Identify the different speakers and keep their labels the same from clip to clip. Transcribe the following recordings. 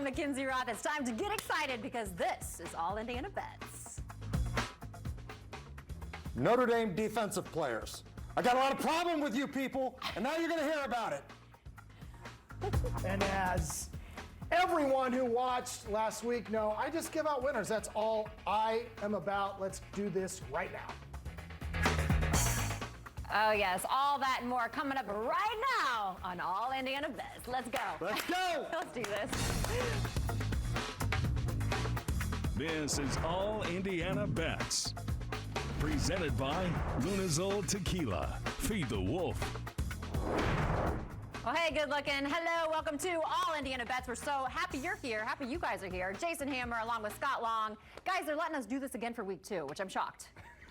Speaker 1: I'm Mackenzie Roth. It's time to get excited because this is All Indiana Bets.
Speaker 2: Notre Dame defensive players. I got a lot of problem with you people, and now you're going to hear about it.
Speaker 3: And as everyone who watched last week know, I just give out winners. That's all I am about. Let's do this right now.
Speaker 1: Oh, yes, all that and more coming up right now on All Indiana Bets. Let's go.
Speaker 2: Let's go.
Speaker 1: Let's do this.
Speaker 4: This is All Indiana Bets. Presented by LUNAZUL Tequila. Feed the wolf.
Speaker 1: Well, hey, good looking. Hello, welcome to All Indiana Bets. We're so happy you're here. Happy you guys are here. Jason Hammer along with Scott Long. Guys, they're letting us do this again for week 2, which I'm shocked.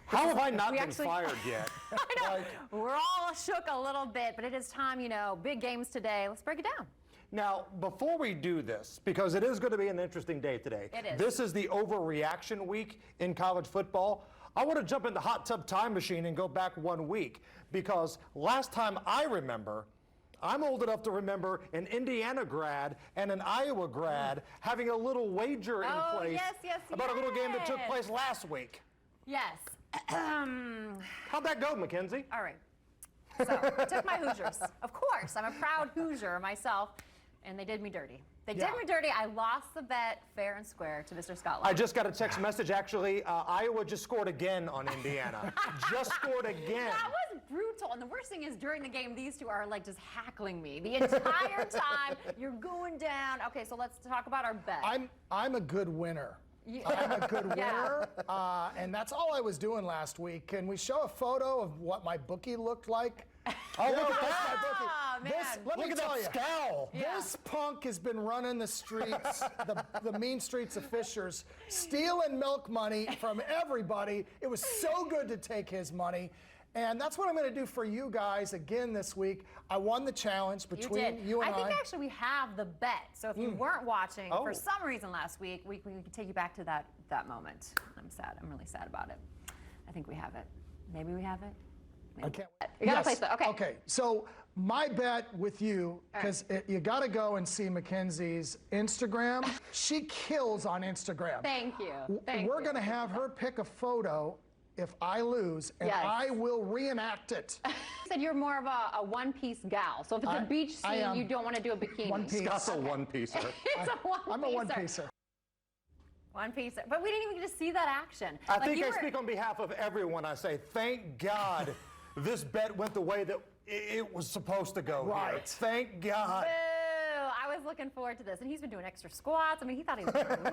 Speaker 2: How have I not been fired yet?
Speaker 1: I know. We're all shook a little bit, but it is time, big games today. Let's break it down.
Speaker 2: Now, before we do this, because it is going to be an interesting day today.
Speaker 1: It is.
Speaker 2: This is the overreaction week in college football. I want to jump in the hot tub time machine and go back 1 week, because last time I remember, I'm old enough to remember an Indiana grad and an Iowa grad having a little wager in place about a little game that took place last week.
Speaker 1: Yes.
Speaker 2: How'd that go, Mackenzie?
Speaker 1: All right. So I took my Hoosiers. Of course, I'm a proud Hoosier myself, and they did me dirty. They did me dirty. I lost the bet fair and square to Mr. Scott Long.
Speaker 2: I just got a text message, actually. Iowa just scored again on Indiana. Just scored again.
Speaker 1: That was brutal. And the worst thing is, during the game, these two are like just hackling me the entire time. You're going down. Okay, so let's talk about our bet.
Speaker 3: I'm a good winner. I'm a good winner, and that's all I was doing last week. Can we show a photo of what my bookie looked like?
Speaker 2: Oh, look at that.
Speaker 1: Oh, man.
Speaker 3: Let me tell you,
Speaker 2: scowl.
Speaker 3: This punk has been running the streets, the mean streets of Fishers, stealing milk money from everybody. It was so good to take his money. And that's what I'm going to do for you guys again this week. I won the challenge between you and I.
Speaker 1: I think actually we have the bet. So if you weren't watching for some reason last week, we can take you back to that moment. I'm sad. I'm really sad about it. I think we have it. Maybe we have it. Maybe.
Speaker 3: I can't wait.
Speaker 1: You got to place that. Okay.
Speaker 3: Okay. So my bet with you, because you got to go and see Mackenzie's Instagram. She kills on Instagram.
Speaker 1: Thank you.
Speaker 3: We're going to have her pick a photo if I lose, and I will reenact it.
Speaker 1: You said you're more of a one-piece gal. So if it's a beach scene, you don't want to do a bikini.
Speaker 3: One piece.
Speaker 2: Scott's a one-piecer.
Speaker 3: I'm a one-piecer.
Speaker 1: One-piecer. But we didn't even get to see that action.
Speaker 2: I think I speak on behalf of everyone. I say, thank God this bet went the way that it was supposed to go.
Speaker 3: Right.
Speaker 2: Here. Thank God.
Speaker 1: Boo! I was looking forward to this. And he's been doing extra squats. I mean, he thought he was going to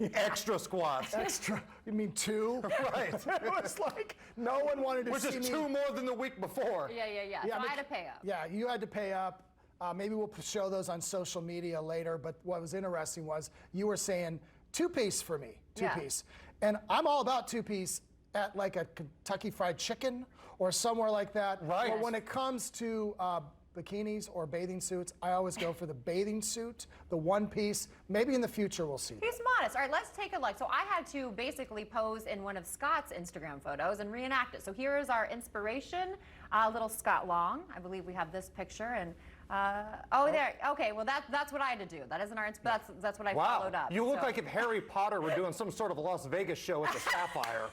Speaker 1: lose.
Speaker 2: Extra squats.
Speaker 3: Extra? You mean 2?
Speaker 2: Right.
Speaker 3: It was like no one wanted to see me.
Speaker 2: Which is 2 more than the week before.
Speaker 1: Yeah. So I had to pay up.
Speaker 3: Yeah, you had to pay up. Maybe we'll show those on social media later. But what was interesting was you were saying 2-piece for me, 2-piece. And I'm all about 2-piece at like a Kentucky Fried Chicken or somewhere like that.
Speaker 2: Right.
Speaker 3: But when it comes to bikinis or bathing suits, I always go for the bathing suit, the 1-piece. Maybe in the future we'll see.
Speaker 1: He's modest. All right, let's take a look. So I had to basically pose in one of Scott's Instagram photos and reenact it. So here is our inspiration, little Scott Long. I believe we have this picture. And there. Okay, well that's what I had to do. That isn't our. That's what I followed up.
Speaker 2: You look like if Harry Potter were doing some sort of Las Vegas show at the Sapphire.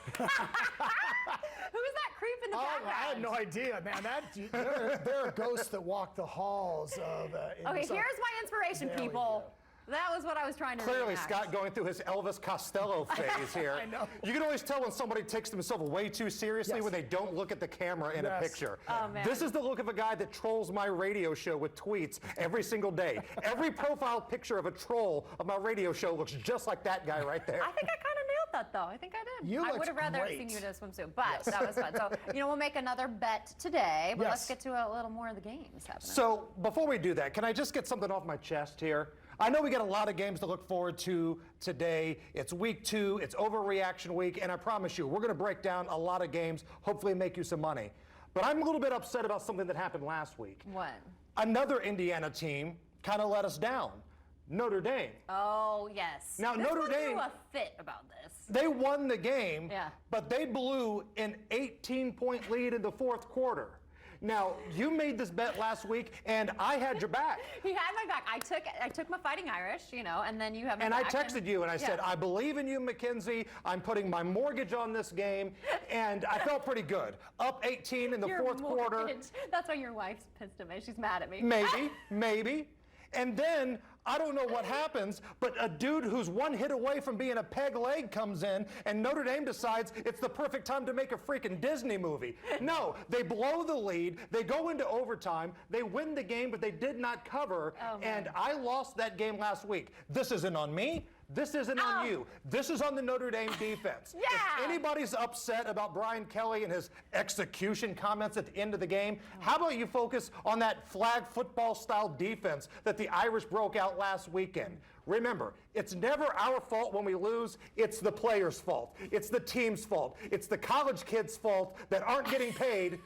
Speaker 1: Who's that creep in the background?
Speaker 3: I had no idea, man. There are ghosts that walk the halls of.
Speaker 1: Okay, here's my inspiration, people. That was what I was trying to
Speaker 2: Clearly,
Speaker 1: reenact.
Speaker 2: Scott going through his Elvis Costello phase here.
Speaker 3: I know.
Speaker 2: You can always tell when somebody takes themselves way too seriously when they don't look at the camera in a picture.
Speaker 1: Oh, man.
Speaker 2: This is the look of a guy that trolls my radio show with tweets every single day. Every profile picture of a troll of my radio show looks just like that guy right there.
Speaker 1: I think I kind of nailed that, though. I think I did.
Speaker 3: You
Speaker 1: I would have rather seen you in a swimsuit, but that was fun. So, we'll make another bet today, but let's get to a little more of the games happening.
Speaker 2: So, before we do that, can I just get something off my chest here? I know we got a lot of games to look forward to today. It's week 2, it's overreaction week, and I promise you, we're going to break down a lot of games, hopefully make you some money. But I'm a little bit upset about something that happened last week.
Speaker 1: What?
Speaker 2: Another Indiana team kind of let us down. Notre Dame.
Speaker 1: Oh, yes.
Speaker 2: Now, Notre Dame
Speaker 1: threw a fit about this.
Speaker 2: They won the game,
Speaker 1: Yeah.
Speaker 2: but they blew an 18-point lead in the 4th quarter. Now, you made this bet last week, and I had your back.
Speaker 1: He had my back. I took my Fighting Irish, you know, and then you have my
Speaker 2: And I
Speaker 1: back.
Speaker 2: texted you, and I said, I believe in you, Mackenzie. I'm putting my mortgage on this game, and I felt pretty good. Up 18 in the
Speaker 1: Your
Speaker 2: fourth quarter.
Speaker 1: mortgage. That's why your wife's pissed at me. She's mad at me.
Speaker 2: Maybe. And then, I don't know what happens, but a dude who's one hit away from being a peg leg comes in, and Notre Dame decides it's the perfect time to make a freaking Disney movie. No, they blow the lead, they go into overtime, they win the game, but they did not cover, and I lost that game last week. This isn't on me. This isn't on you. This is on the Notre Dame defense.
Speaker 1: Yeah.
Speaker 2: If anybody's upset about Brian Kelly and his execution comments at the end of the game, how about you focus on that flag football style defense that the Irish broke out last weekend? Remember, it's never our fault when we lose. It's the players' fault. It's the team's fault. It's the college kids' fault that aren't getting paid.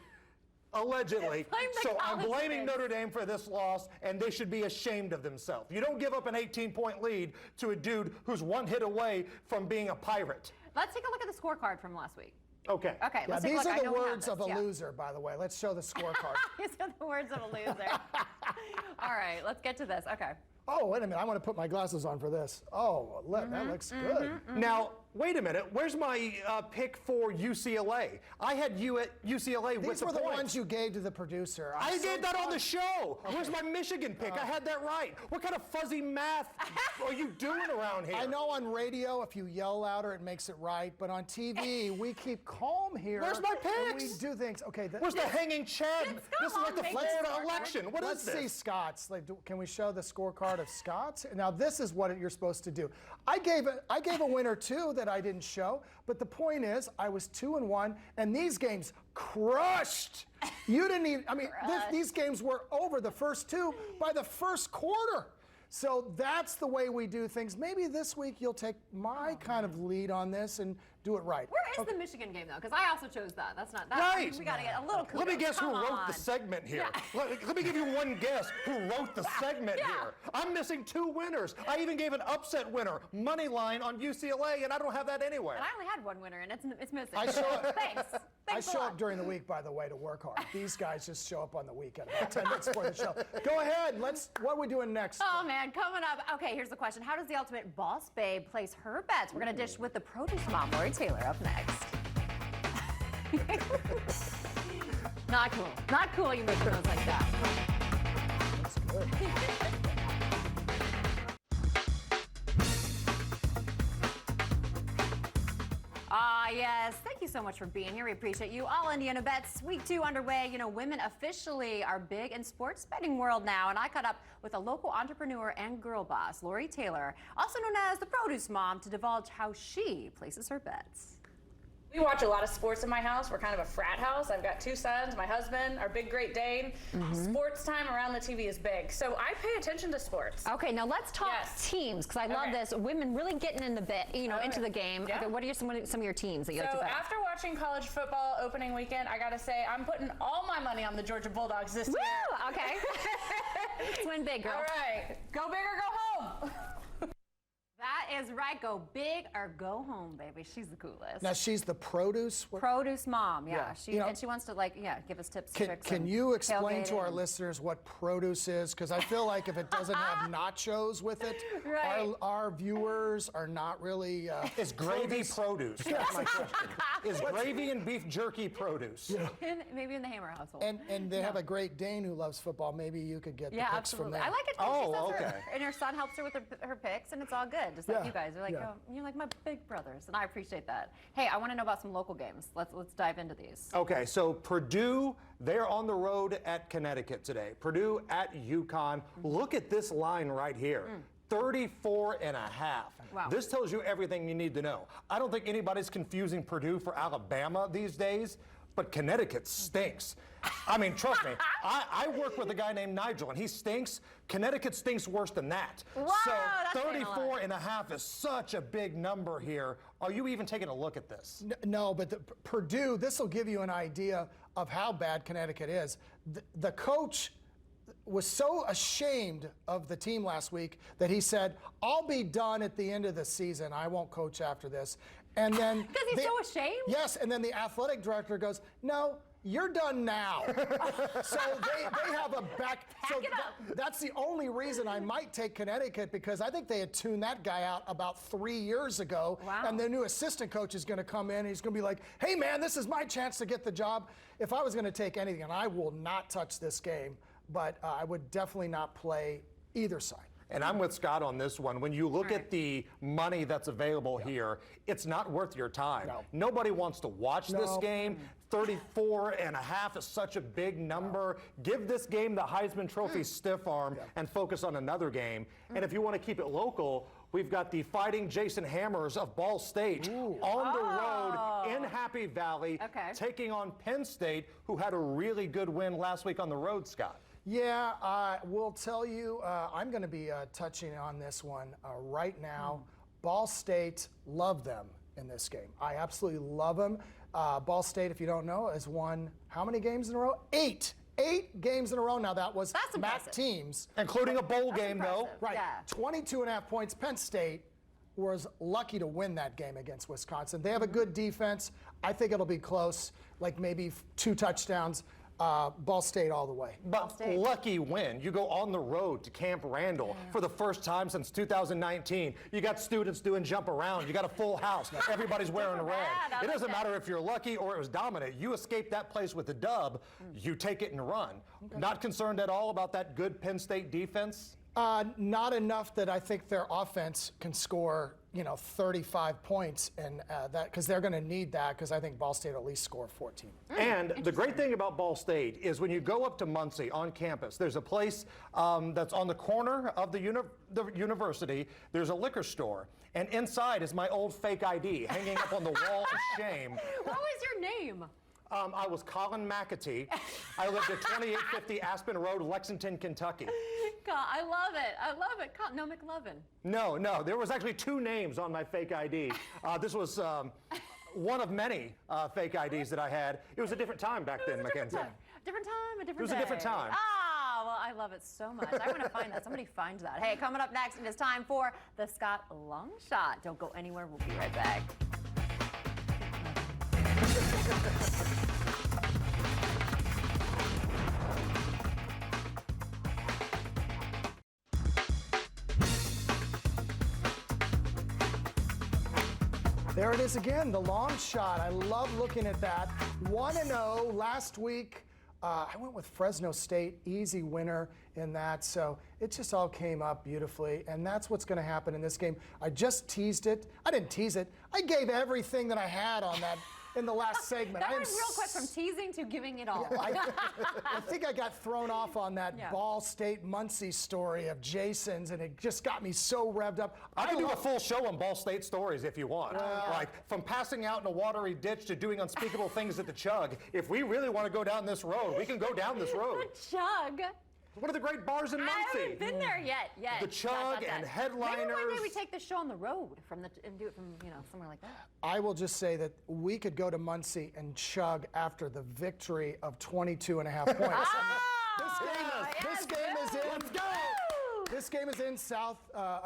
Speaker 2: Allegedly. So I'm blaming Notre Dame for this loss, and they should be ashamed of themselves. You don't give up an 18-point lead to a dude who's one hit away from being a pirate.
Speaker 1: Let's take a look at the scorecard from last week.
Speaker 2: Okay.
Speaker 1: Okay,
Speaker 3: Yeah,
Speaker 1: let's take a
Speaker 3: these
Speaker 1: look.
Speaker 3: are
Speaker 1: I
Speaker 3: the
Speaker 1: know we have
Speaker 3: words of a
Speaker 1: this, yeah.
Speaker 3: loser, by the way. Let's show the scorecard.
Speaker 1: These are the words of a loser. All right, let's get to this. Okay.
Speaker 3: Oh, wait a minute. I want to put my glasses on for this. Oh, look, that looks good.
Speaker 2: Now, wait a minute. Where's my pick for UCLA? I had you at UCLA with
Speaker 3: These
Speaker 2: the
Speaker 3: were the
Speaker 2: points.
Speaker 3: ones you gave to the producer.
Speaker 2: I gave that on the show. Where's my Michigan pick? I had that right. What kind of fuzzy math are you doing around here?
Speaker 3: I know on radio, if you yell louder, it makes it right. But on TV, we keep calm here.
Speaker 2: Where's my
Speaker 3: and
Speaker 2: picks?
Speaker 3: we do things. Okay.
Speaker 2: Where's the hanging Chad?
Speaker 1: Did
Speaker 2: This is
Speaker 1: Scott
Speaker 2: like the
Speaker 1: Long make
Speaker 2: Florida
Speaker 1: this
Speaker 2: election. What is
Speaker 3: Let's
Speaker 2: this?
Speaker 3: see Scott's. Like, can we show the scorecard of Scott's? Now, this is what you're supposed to do. I gave a winner too that I didn't show, but the point is, I was 2-1, and these games crushed. You didn't even. I mean, these games were over the first two by the first quarter. So that's the way we do things. Maybe this week you'll take my kind of lead on this and do it right.
Speaker 1: Where is the Michigan game, though? Because I also chose that. That's not that.
Speaker 2: Right.
Speaker 1: We got to get a little kudos.
Speaker 2: Let me guess who
Speaker 1: Come
Speaker 2: wrote
Speaker 1: on.
Speaker 2: the segment here.
Speaker 1: Yeah.
Speaker 2: Let me give you one guess who wrote the segment here. I'm missing two winners. I even gave an upset winner, money line on UCLA, and I don't have that anywhere.
Speaker 1: And I only had one winner, and it's missing.
Speaker 3: I show up.
Speaker 1: Thanks.
Speaker 3: I
Speaker 1: Thanks a
Speaker 3: show
Speaker 1: lot.
Speaker 3: up during the week, by the way, to work hard. These guys just show up on the weekend, about 10 minutes before the show. Go ahead. What are we doing next?
Speaker 1: Oh, man, coming up. Okay, here's the question. How does the ultimate boss babe place her bets? We're going to dish with the produce mom, Lori Taylor, up next. Not cool. Not cool you make those like that.
Speaker 3: That's good.
Speaker 1: Yes. Thank you so much for being here. We appreciate you. All Indiana Bets, week 2 underway. You know, women officially are big in sports betting world now, and I caught up with a local entrepreneur and girl boss, Lori Taylor, also known as the Produce Mom, to divulge how she places her bets.
Speaker 5: We watch a lot of sports in my house. We're kind of a frat house. I've got 2 sons, my husband, our big Great Dane. Sports time around the TV is big. So I pay attention to sports.
Speaker 1: Okay, now let's talk teams, because I love this. Women really getting in the into the game.
Speaker 5: Yeah.
Speaker 1: Okay, what are some of your teams that you like
Speaker 5: So
Speaker 1: to bet?
Speaker 5: after watching college football opening weekend, I gotta say I'm putting all my money on the Georgia Bulldogs this year.
Speaker 1: Woo! Okay. Let's win big, girl.
Speaker 5: All right, go big or go home.
Speaker 1: That is right. Go big or go home, baby. She's the coolest.
Speaker 3: Now, she's the produce.
Speaker 1: Produce mom, yeah.
Speaker 3: Yeah.
Speaker 1: She
Speaker 3: You know,
Speaker 1: and she wants to give us tips,
Speaker 3: Can,
Speaker 1: tricks.
Speaker 3: can
Speaker 1: and
Speaker 3: you explain to our
Speaker 1: tailgating.
Speaker 3: listeners what produce is? Because I feel like if it doesn't have nachos with it,
Speaker 1: Right.
Speaker 3: our viewers are not really.
Speaker 2: Is gravy produce? That's my question. Is gravy and beef jerky produce?
Speaker 1: Maybe in the Hammer household.
Speaker 3: And they have a Great Dane who loves football. Maybe you could get the
Speaker 1: yeah,
Speaker 3: picks from
Speaker 1: absolutely.
Speaker 3: them.
Speaker 1: I like it too.
Speaker 2: Oh,
Speaker 1: She says
Speaker 2: okay.
Speaker 1: And her son helps her with her picks, and it's all good. Just like
Speaker 3: Yeah,
Speaker 1: you guys are like,
Speaker 3: yeah.
Speaker 1: oh, you're like my big brothers, and I appreciate that. Hey, I want to know about some local games. Let's dive into these.
Speaker 2: Okay, so Purdue, they're on the road at Connecticut today. Purdue at UConn. Look at this line right here. 34 and a half.
Speaker 1: Wow.
Speaker 2: This tells you everything you need to know. I don't think anybody's confusing Purdue for Alabama these days, but Connecticut stinks. I mean, trust me, I work with a guy named Nigel, and he stinks. Connecticut stinks worse than that.
Speaker 1: Wow,
Speaker 2: so
Speaker 1: that's saying a lot.
Speaker 2: 34 and a half is such a big number here. Are you even taking a look at this?
Speaker 3: No, but Purdue, this will give you an idea of how bad Connecticut is. The coach was so ashamed of the team last week that he said, I'll be done at the end of the season. I won't coach after this. And then
Speaker 1: Because he's so ashamed?
Speaker 3: Yes, and then the athletic director goes, no, you're done now. So they have a back. So
Speaker 1: it up.
Speaker 3: that's the only reason I might take Connecticut, because I think they had tuned that guy out about 3 years ago.
Speaker 1: Wow.
Speaker 3: And their new assistant coach is going to come in. And he's going to be like, hey, man, this is my chance to get the job. If I was going to take anything, and I will not touch this game, but I would definitely not play either side.
Speaker 2: And I'm with Scott on this one. When you look at the money that's available here, it's not worth your time.
Speaker 3: No.
Speaker 2: Nobody wants to watch this
Speaker 3: No.
Speaker 2: game. 34.5 is such a big number. Give this game the Heisman Trophy stiff arm and focus on another game. And if you want to keep it local, we've got the Fighting Jason Hammers of Ball State on the road in Happy Valley, taking on Penn State, who had a really good win last week on the road, Scott.
Speaker 3: Yeah, I will tell you, I'm going to be touching on this one right now. Ball State, love them in this game. I absolutely love them. Ball State, if you don't know, has won how many games in a row? 8. 8 games in a row now. That was
Speaker 1: That's
Speaker 3: MAC
Speaker 1: impressive.
Speaker 3: teams.
Speaker 2: Including a bowl game, though.
Speaker 1: impressive.
Speaker 3: Right.
Speaker 1: Yeah.
Speaker 3: 22.5 points. Penn State was lucky to win that game against Wisconsin. They have a good defense. I think it'll be close, like maybe 2 touchdowns. Ball State all the way.
Speaker 2: But lucky win. You go on the road to Camp Randall for the first time since 2019. You got students doing jump around. You got a full house. Everybody's wearing red.
Speaker 1: bad. I
Speaker 2: It doesn't
Speaker 1: like that.
Speaker 2: matter if you're lucky or it was dominant. You escape that place with a dub. You take it and run. Not concerned at all about that good Penn State defense?
Speaker 3: Not enough that I think their offense can score, 35 points, and that because they're going to need that, because I think Ball State will at least score 14.
Speaker 2: And the great thing about Ball State is when you go up to Muncie on campus, there's a place that's on the corner of the university. There's a liquor store. And inside is my old fake ID hanging up on the wall of shame.
Speaker 1: What was your name?
Speaker 2: I was Colin McAtee. I lived at 2850 Aspen Road, Lexington, Kentucky.
Speaker 1: God, I love it. I love it. No, McLovin.
Speaker 2: No, there was actually 2 names on my fake ID. This was one of many fake IDs that I had. It was a different time back then, Mackenzie.
Speaker 1: Different time, a different
Speaker 2: It was a different
Speaker 1: day.
Speaker 2: time.
Speaker 1: Ah, well, I love it so much. I want to find that. Somebody find that. Hey, coming up next, it is time for the Scott Long Shot. Don't go anywhere. We'll be right back.
Speaker 3: There it is again, the long shot. I love looking at that. 1-0 last week. I went with Fresno State, easy winner in that. So it just all came up beautifully. And that's what's going to happen in this game. I just teased it. I didn't tease it. I gave everything that I had on that in the last segment.
Speaker 1: That
Speaker 3: I am
Speaker 1: went real quick from teasing to giving it all.
Speaker 3: I think I got thrown off on that Ball State Muncie story of Jason's, and it just got me so revved up.
Speaker 2: I can do a full show on Ball State stories if you want. Like from passing out in a watery ditch to doing unspeakable things at the Chug. If we really want to go down this road, we can go down this road.
Speaker 1: The Chug.
Speaker 2: One of the great bars in
Speaker 1: I
Speaker 2: Muncie.
Speaker 1: haven't been there yet.
Speaker 2: The Chug and headliners.
Speaker 1: Maybe one day we take the show on the road and do it from somewhere like that.
Speaker 3: I will just say that we could go to Muncie and chug after the victory of 22.5 points. This game is in.
Speaker 2: Let's go!
Speaker 3: This game is in South.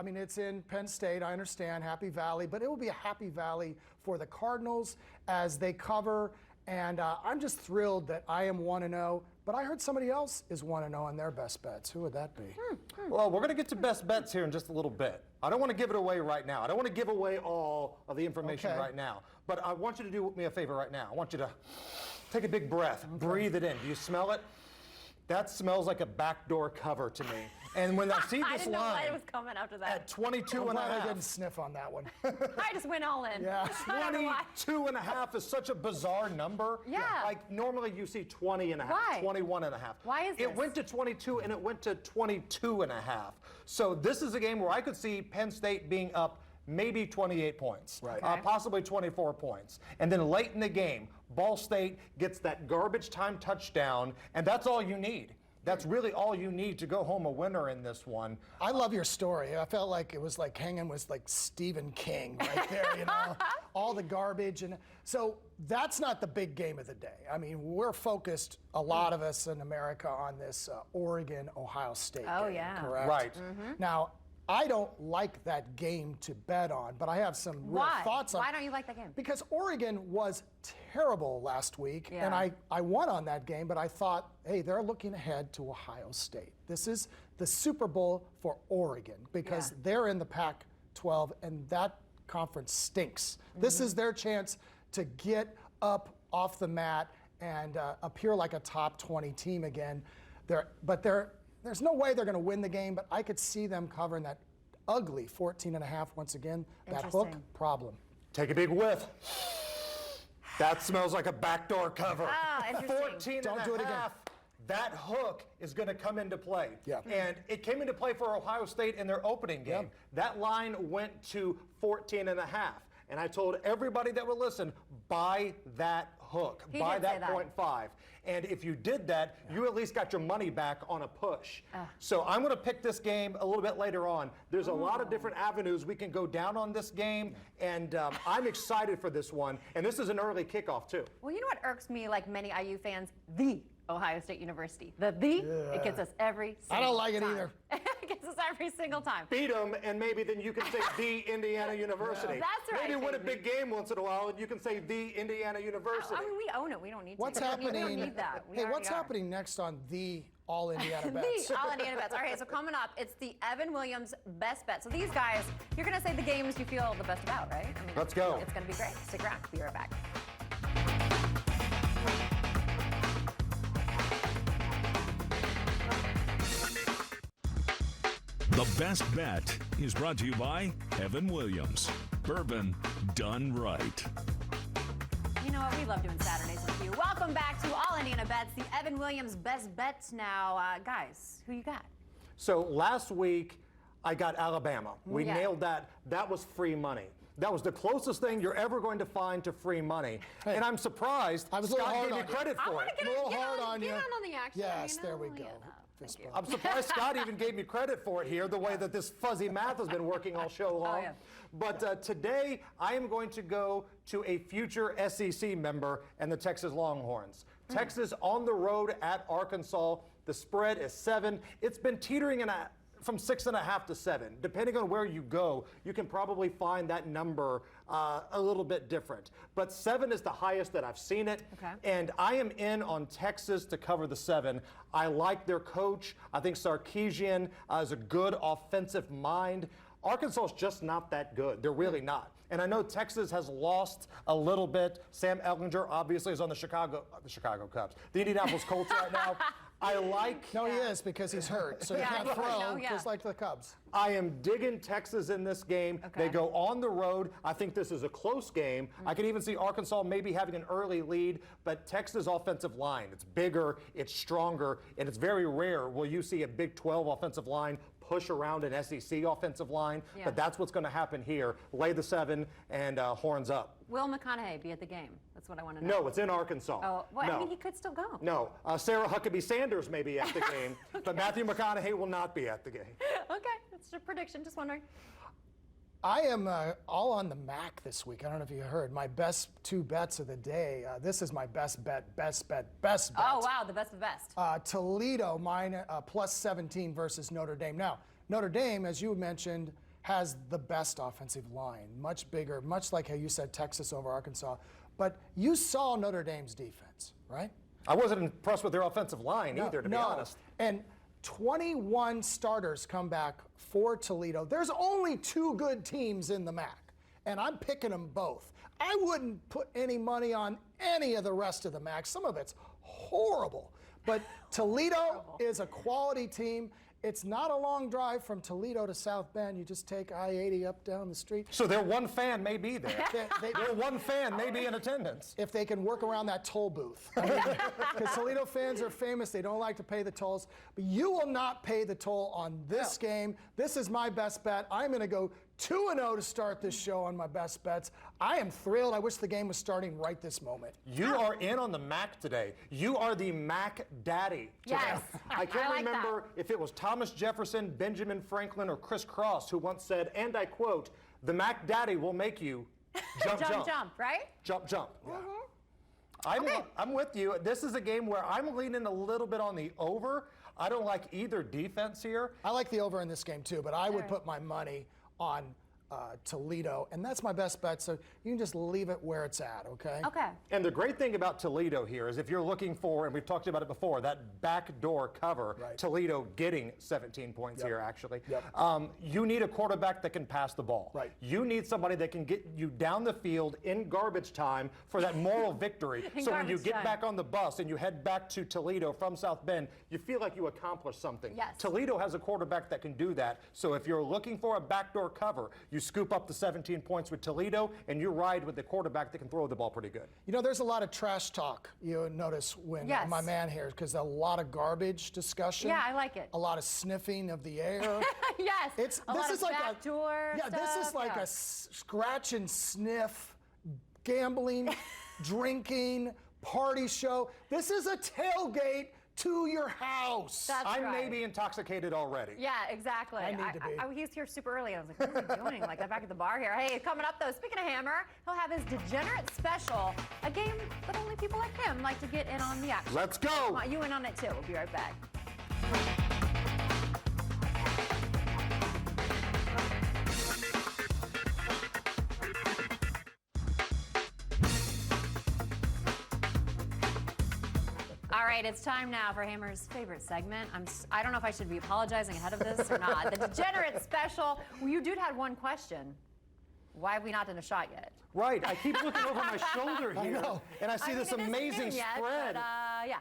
Speaker 3: It's in Penn State. I understand, Happy Valley, but it will be a Happy Valley for the Cardinals as they cover. And I'm just thrilled that I am 1-0. But I heard somebody else is 1-0 on their best bets. Who would that be?
Speaker 2: Well, we're going to get to best bets here in just a little bit. I don't want to give it away right now. I don't want to give away all of the information right now. But I want you to do me a favor right now. I want you to take a big breath, breathe it in. Do you smell it? That smells like a backdoor cover to me. And when I see
Speaker 1: I
Speaker 2: this
Speaker 1: didn't know why
Speaker 2: line
Speaker 1: it was coming after that.
Speaker 2: at 22
Speaker 3: I'm
Speaker 2: and a
Speaker 3: glad I
Speaker 2: half,
Speaker 3: didn't sniff on that one.
Speaker 1: I just went all in.
Speaker 3: Yeah.
Speaker 1: I don't know why.
Speaker 2: 22 and a half is such a bizarre number.
Speaker 1: Yeah.
Speaker 2: Like normally you see 20 and a half,
Speaker 1: Why?
Speaker 2: 21 and a half.
Speaker 1: Why is
Speaker 2: It
Speaker 1: this?
Speaker 2: went to 22 and it went to 22 and a half. So this is a game where I could see Penn State being up maybe 28 points,
Speaker 3: Right.
Speaker 2: possibly 24 points. And then late in the game, Ball State gets that garbage time touchdown, and that's all you need. That's really all you need to go home a winner in this one.
Speaker 3: I love your story. I felt like it was like hanging with like Stephen King right there, all the garbage. And so that's not the big game of the day. I mean, we're focused, a lot of us in America, on this Oregon-Ohio State game,
Speaker 1: yeah.
Speaker 3: correct?
Speaker 2: Right.
Speaker 3: Now, I don't like that game to bet on, but I have some real
Speaker 1: Why?
Speaker 3: thoughts on
Speaker 1: Why don't you like that game?
Speaker 3: Because Oregon was terrible last week,
Speaker 1: Yeah.
Speaker 3: and I won on that game, but I thought, hey, they're looking ahead to Ohio State. This is the Super Bowl for Oregon because
Speaker 1: Yeah.
Speaker 3: they're in the Pac-12, and that conference stinks. This is their chance to get up off the mat and appear like a top 20 team again. There's no way they're going to win the game, but I could see them covering that ugly 14.5 once again. That hook
Speaker 1: Interesting.
Speaker 3: problem.
Speaker 2: Take a big whiff. That smells like a backdoor cover.
Speaker 1: Ah, interesting.
Speaker 2: 14
Speaker 3: Don't
Speaker 2: and
Speaker 3: do
Speaker 2: a
Speaker 3: it again.
Speaker 2: half. That hook is going to come into play.
Speaker 3: Yeah.
Speaker 2: And it came into play for Ohio State in their opening game.
Speaker 3: Yep.
Speaker 2: That line went to 14 and a half. And I told everybody that would listen, buy that hook.
Speaker 1: He
Speaker 2: Buy
Speaker 1: did say
Speaker 2: that
Speaker 1: that.
Speaker 2: 0.5. And if you did that, you at least got your money back on a push. So I'm going to pick this game a little bit later on. There's a lot of different avenues we can go down on this game, and I'm excited for this one. And this is an early kickoff, too.
Speaker 1: Well, you know what irks me, like many IU fans? The Ohio State University. It gets us every single
Speaker 3: I don't like it
Speaker 1: time.
Speaker 3: either.
Speaker 1: It gets us every single time.
Speaker 2: Beat them, and maybe then you can say the Indiana University.
Speaker 1: That's right,
Speaker 2: Maybe win a
Speaker 1: baby.
Speaker 2: big game once in a while, and you can say the Indiana University.
Speaker 1: I mean, we own it. We don't need
Speaker 3: What's
Speaker 1: to.
Speaker 3: happening?
Speaker 1: We don't need that. We
Speaker 3: Hey,
Speaker 1: already
Speaker 3: what's
Speaker 1: are.
Speaker 3: happening next on the All Indiana Bets?
Speaker 1: The All Indiana Bets. All right, so coming up, it's the Evan Williams Best Bet. So these guys, you're going to say the games you feel the best about, right? I mean,
Speaker 2: Let's go.
Speaker 1: It's going to be great. Stick around. Be right back.
Speaker 4: The Best Bet is brought to you by Evan Williams. Bourbon done right.
Speaker 1: You know what? We love doing Saturdays with you. Welcome back to All Indiana Bets, the Evan Williams Best Bets. Now, guys, who you got?
Speaker 2: So last week, I got Alabama. We
Speaker 1: Yeah.
Speaker 2: nailed that. That was free money. That was the closest thing you're ever going to find to free money. And I'm surprised
Speaker 3: I was a little
Speaker 2: Scott
Speaker 3: hard
Speaker 2: gave you
Speaker 3: on you.
Speaker 2: credit
Speaker 1: I
Speaker 2: for
Speaker 1: want
Speaker 2: it.
Speaker 1: to get,
Speaker 3: A little
Speaker 1: get
Speaker 3: hard
Speaker 1: on,
Speaker 3: on
Speaker 1: get
Speaker 3: you.
Speaker 1: on the action.
Speaker 3: Yes,
Speaker 1: you
Speaker 3: there
Speaker 1: know?
Speaker 3: we go.
Speaker 1: Yeah,
Speaker 3: Fist
Speaker 1: thank you.
Speaker 3: bump.
Speaker 2: I'm surprised Scott even gave me credit for it here, the way that this fuzzy math has been working all show long.
Speaker 1: yeah.
Speaker 2: But today, I am going to go to a future SEC member and the Texas Longhorns. Texas on the road at Arkansas. The spread is 7. It's been teetering from 6.5 to 7. Depending on where you go, you can probably find that number a little bit different. But 7 is the highest that I've seen it.
Speaker 1: Okay.
Speaker 2: And I am in on Texas to cover the 7. I like their coach. I think Sarkisian is a good offensive mind. Arkansas is just not that good. They're really not. And I know Texas has lost a little bit. Sam Ehlinger obviously is on the Chicago Cubs, the Indianapolis Colts right now. I like.
Speaker 3: No, he is because he's hurt, so he
Speaker 1: Yeah,
Speaker 3: can't
Speaker 1: I
Speaker 3: throw,
Speaker 1: know, yeah.
Speaker 3: just like the Cubs.
Speaker 2: I am digging Texas in this game.
Speaker 1: Okay.
Speaker 2: They go on the road. I think this is a close game. I can even see Arkansas maybe having an early lead, but Texas offensive line, it's bigger, it's stronger, and it's very rare will you see a Big 12 offensive line push around an SEC offensive line,
Speaker 1: Yeah.
Speaker 2: but that's what's going to happen here. Lay the 7 and horns up.
Speaker 1: Will McConaughey be at the game? That's what I want to know.
Speaker 2: No, it's in Arkansas.
Speaker 1: Oh, well,
Speaker 2: no.
Speaker 1: I mean, he could still go.
Speaker 2: No, Sarah Huckabee Sanders may be at the game, but Matthew McConaughey will not be at the game.
Speaker 1: Okay, that's your prediction. Just wondering.
Speaker 3: I am all on the MAC this week. I don't know if you heard. My best 2 bets of the day. This is my best bet.
Speaker 1: Oh, wow, the best of the best.
Speaker 3: Toledo plus 17 versus Notre Dame. Now, Notre Dame, as you mentioned, has the best offensive line. Much bigger, much like how you said Texas over Arkansas. But you saw Notre Dame's defense, right?
Speaker 2: I wasn't impressed with their offensive line either, to be honest.
Speaker 3: And 21 starters come back for Toledo. There's only 2 good teams in the MAC, and I'm picking them both. I wouldn't put any money on any of the rest of the MAC. Some of it's horrible. But Toledo is a quality team. It's not a long drive from Toledo to South Bend. You just take I-80 up down the street.
Speaker 2: So their one fan may be there.
Speaker 3: They-
Speaker 2: Their one fan may be in attendance.
Speaker 3: if they can work around that toll booth. Because Toledo fans are famous, they don't like to pay the tolls. But you will not pay the toll on this game. This is my best bet. I'm going to go 2-0 to start this show on my best bets. I am thrilled. I wish the game was starting right this moment.
Speaker 2: You are in on the MAC today. You are the MAC daddy today.
Speaker 1: Yes.
Speaker 2: I can't
Speaker 1: I like
Speaker 2: remember if it was Thomas Jefferson, Benjamin Franklin, or Chris Cross who once said, and I quote, "The MAC daddy will make you jump,
Speaker 1: Jump, right?
Speaker 2: Jump, jump."
Speaker 3: Mm-hmm.
Speaker 2: I'm with you. This is a game where I'm leaning a little bit on the over. I don't like either defense here.
Speaker 3: I like the over in this game too, but I would put my money on Toledo, and that's my best bet, so you can just leave it where it's at, okay?
Speaker 1: Okay.
Speaker 2: And the great thing about Toledo here is if you're looking for, and we've talked about it before, that backdoor cover,
Speaker 3: Right.
Speaker 2: Toledo getting 17 points here actually.
Speaker 3: Yep.
Speaker 2: You need a quarterback that can pass the ball.
Speaker 3: Right.
Speaker 2: You need somebody that can get you down the field in garbage time for that moral victory. So when you
Speaker 1: garbage
Speaker 2: get
Speaker 1: time.
Speaker 2: back on the bus and you head back to Toledo from South Bend, you feel like you accomplished something.
Speaker 1: Yes.
Speaker 2: Toledo has a quarterback that can do that. So if you're looking for a backdoor cover, you scoop up the 17 points with Toledo and you ride with the quarterback that can throw the ball pretty good.
Speaker 3: You know, there's a lot of trash talk, you notice when
Speaker 1: Yes.
Speaker 3: my man here, because a lot of garbage discussion.
Speaker 1: Yeah, I like it.
Speaker 3: A lot of sniffing of the air.
Speaker 1: Yes.
Speaker 3: It's
Speaker 1: a
Speaker 3: this
Speaker 1: lot
Speaker 3: is
Speaker 1: of
Speaker 3: like
Speaker 1: backdoor
Speaker 3: a this is
Speaker 1: stuff,
Speaker 3: like
Speaker 1: yeah.
Speaker 3: a scratch and sniff, gambling, drinking, party show. This is a tailgate to your house.
Speaker 1: That's
Speaker 2: I may
Speaker 1: right.
Speaker 2: be intoxicated already.
Speaker 1: Yeah, exactly.
Speaker 3: I need to be.
Speaker 1: He was here super early. I was like, what is he doing? Like, I'm back at the bar here. Hey, coming up though, speaking of Hammer, he'll have his Degenerate Special, a game that only people like him like to get in on the action.
Speaker 2: Let's go.
Speaker 1: Come on, you in on it too. We'll be right back. All right, it's time now for Hammer's favorite segment. I don't know if I should be apologizing ahead of this or not. The Degenerate Special. Well, you dude had one question. Why have we not done a shot yet?
Speaker 2: Right, I keep looking over my shoulder here,
Speaker 3: know.
Speaker 2: and I see this
Speaker 1: it isn't
Speaker 2: amazing
Speaker 1: noon yet,
Speaker 2: spread.
Speaker 1: But, yeah.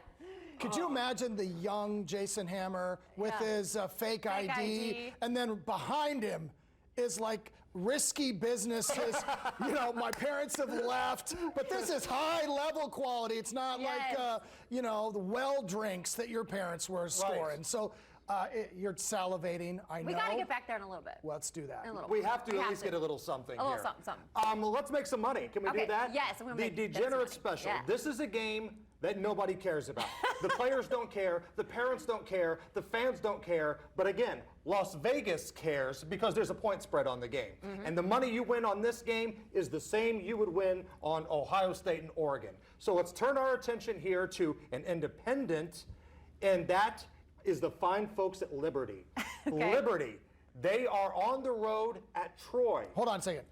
Speaker 3: Could you imagine the young Jason Hammer with
Speaker 1: Yeah.
Speaker 3: his fake ID, and then behind him is like risky businesses. You know, my parents have left, but this is high level quality. It's not
Speaker 1: Yes.
Speaker 3: like, you know, the well drinks that your parents were scoring. So you're salivating, I know.
Speaker 1: We got to get back there in a little bit.
Speaker 3: Let's do that.
Speaker 1: In a little
Speaker 2: We
Speaker 1: bit.
Speaker 2: have to at least get a little something
Speaker 1: A little
Speaker 2: here.
Speaker 1: something.
Speaker 2: Let's make some money. Can we
Speaker 1: Okay,
Speaker 2: do that?
Speaker 1: yes, I'm gonna
Speaker 2: the
Speaker 1: make some
Speaker 2: Degenerate
Speaker 1: money.
Speaker 2: Special.
Speaker 1: Yeah.
Speaker 2: This is a game that nobody cares about. The players don't care, the parents don't care, the fans don't care, but again, Las Vegas cares because there's a point spread on the game. And the money you win on this game is the same you would win on Ohio State and Oregon. So let's turn our attention here to an independent, and that is the fine folks at Liberty. Liberty, they are on the road at Troy.
Speaker 3: Hold on a second.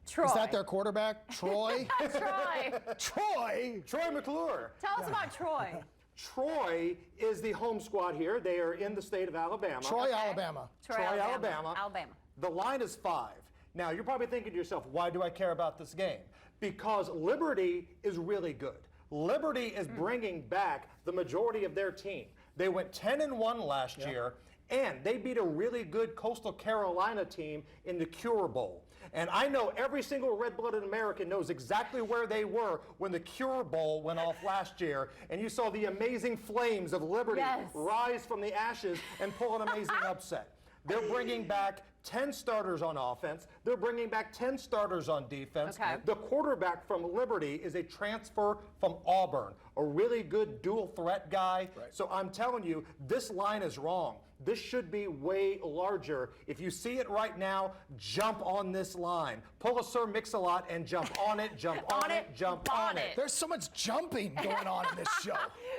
Speaker 1: Troy.
Speaker 3: Is that their quarterback? Troy?
Speaker 1: Troy.
Speaker 3: Troy?
Speaker 2: Troy McClure.
Speaker 1: Tell us about Troy.
Speaker 2: Troy is the home squad here. They are in the state of Alabama.
Speaker 3: Troy,
Speaker 1: Okay.
Speaker 3: Alabama.
Speaker 1: Troy,
Speaker 2: Alabama.
Speaker 1: Alabama.
Speaker 2: The line is 5. Now, you're probably thinking to yourself, why do I care about this game? Because Liberty is really good. Liberty is bringing back the majority of their team. They went 10-1 last year, and they beat a really good Coastal Carolina team in the Cure Bowl. And I know every single red-blooded American knows exactly where they were when the Cure Bowl went off last year, and you saw the amazing flames of Liberty
Speaker 1: Yes.
Speaker 2: rise from the ashes and pull an amazing upset. They're bringing back 10 starters on offense. They're bringing back 10 starters on defense.
Speaker 1: Okay.
Speaker 2: The quarterback from Liberty is a transfer from Auburn, a really good dual threat guy. So I'm telling you, this line is wrong. This should be way larger. If you see it right now, jump on this line. Pull a Sir Mix-a-Lot and jump on it, jump on it, jump on it.
Speaker 3: There's so much jumping going on in this show.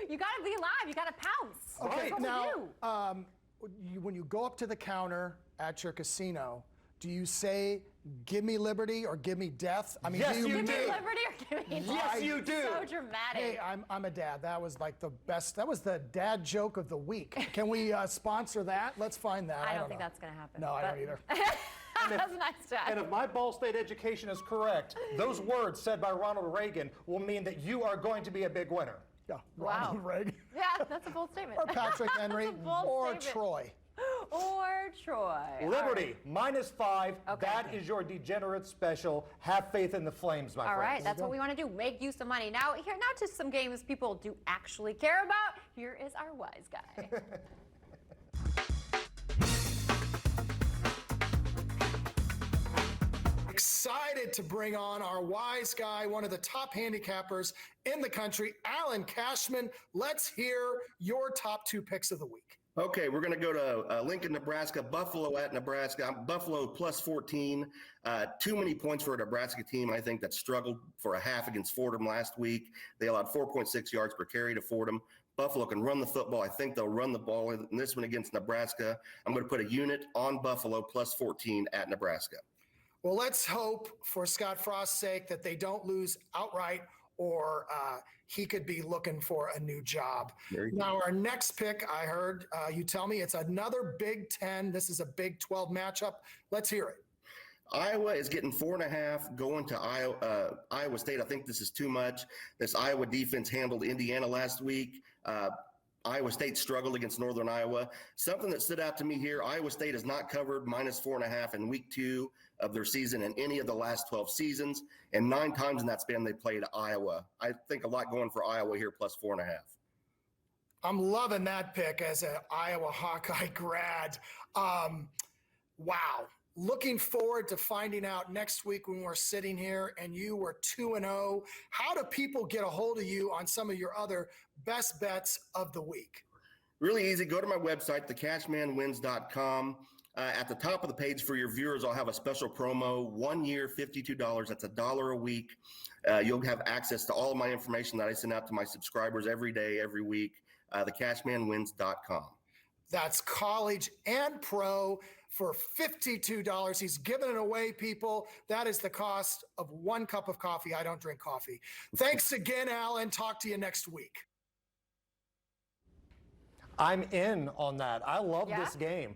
Speaker 1: You got to be live. You got to pounce.
Speaker 2: Okay,
Speaker 1: That's what we do.
Speaker 3: Now, when you go up to the counter at your casino, do you say, give me liberty or give me death? I mean,
Speaker 2: Yes,
Speaker 3: do
Speaker 2: you
Speaker 1: Give
Speaker 2: do.
Speaker 1: me liberty or give me
Speaker 2: Yes,
Speaker 1: death.
Speaker 2: you do.
Speaker 1: So dramatic.
Speaker 3: Hey, I'm a dad. That was like the best. That was the dad joke of the week. Can we sponsor that? Let's find that.
Speaker 1: I don't think
Speaker 3: know.
Speaker 1: that's going to happen.
Speaker 3: No, I
Speaker 1: but-
Speaker 3: don't either.
Speaker 1: That's nice, Dad.
Speaker 2: And if my Ball State education is correct, those words said by Ronald Reagan will mean that you are going to be a big winner.
Speaker 3: Yeah,
Speaker 1: Wow.
Speaker 3: Ronald Reagan.
Speaker 1: Yeah, that's a bold statement.
Speaker 3: Or Patrick Henry.
Speaker 1: That's a bold
Speaker 3: or
Speaker 1: statement.
Speaker 3: Troy.
Speaker 1: Or Troy.
Speaker 2: Liberty, -5.
Speaker 1: Okay.
Speaker 2: That is your Degenerate Special. Have faith in the Flames, my
Speaker 1: All
Speaker 2: friends.
Speaker 1: right, that's what we want to do. Make you some money. Now to some games people do actually care about. Here is our wise guy.
Speaker 3: Excited to bring on our wise guy, one of the top handicappers in the country, Alan Cashman. Let's hear your top 2 picks of the week.
Speaker 6: Okay, we're going to go to Lincoln, Nebraska, Buffalo at Nebraska. Buffalo +14. Too many points for a Nebraska team, I think, that struggled for a half against Fordham last week. They allowed 4.6 yards per carry to Fordham. Buffalo can run the football. I think they'll run the ball in this one against Nebraska. I'm going to put a unit on Buffalo plus 14 at Nebraska.
Speaker 3: Well, let's hope for Scott Frost's sake that they don't lose outright, or he could be looking for a new job. Now, our next pick, I heard you tell me it's another Big Ten. This is a Big 12 matchup. Let's hear it.
Speaker 6: Iowa is getting 4.5 going to Iowa State. I think this is too much. This Iowa defense handled Indiana last week. Iowa State struggled against Northern Iowa. Something that stood out to me here, Iowa State has not covered minus 4.5 in week 2 of their season in any of the last 12 seasons, and 9 times in that span they played Iowa. I think a lot going for Iowa here, plus 4.5.
Speaker 3: I'm loving that pick as an Iowa Hawkeye grad. Wow. Looking forward to finding out next week when we're sitting here and you were 2-0. How do people get a hold of you on some of your other best bets of the week?
Speaker 6: Really easy. Go to my website, thecashmanwins.com. At the top of the page for your viewers, I'll have a special promo, 1 year, $52. That's $1 a week. You'll have access to all of my information that I send out to my subscribers every day, every week, thecashmanwins.com.
Speaker 3: That's college and pro for $52. He's giving it away, people. That is the cost of 1 cup of coffee. I don't drink coffee. Thanks again, Alan. Talk to you next week.
Speaker 2: I'm in on that. I love this game.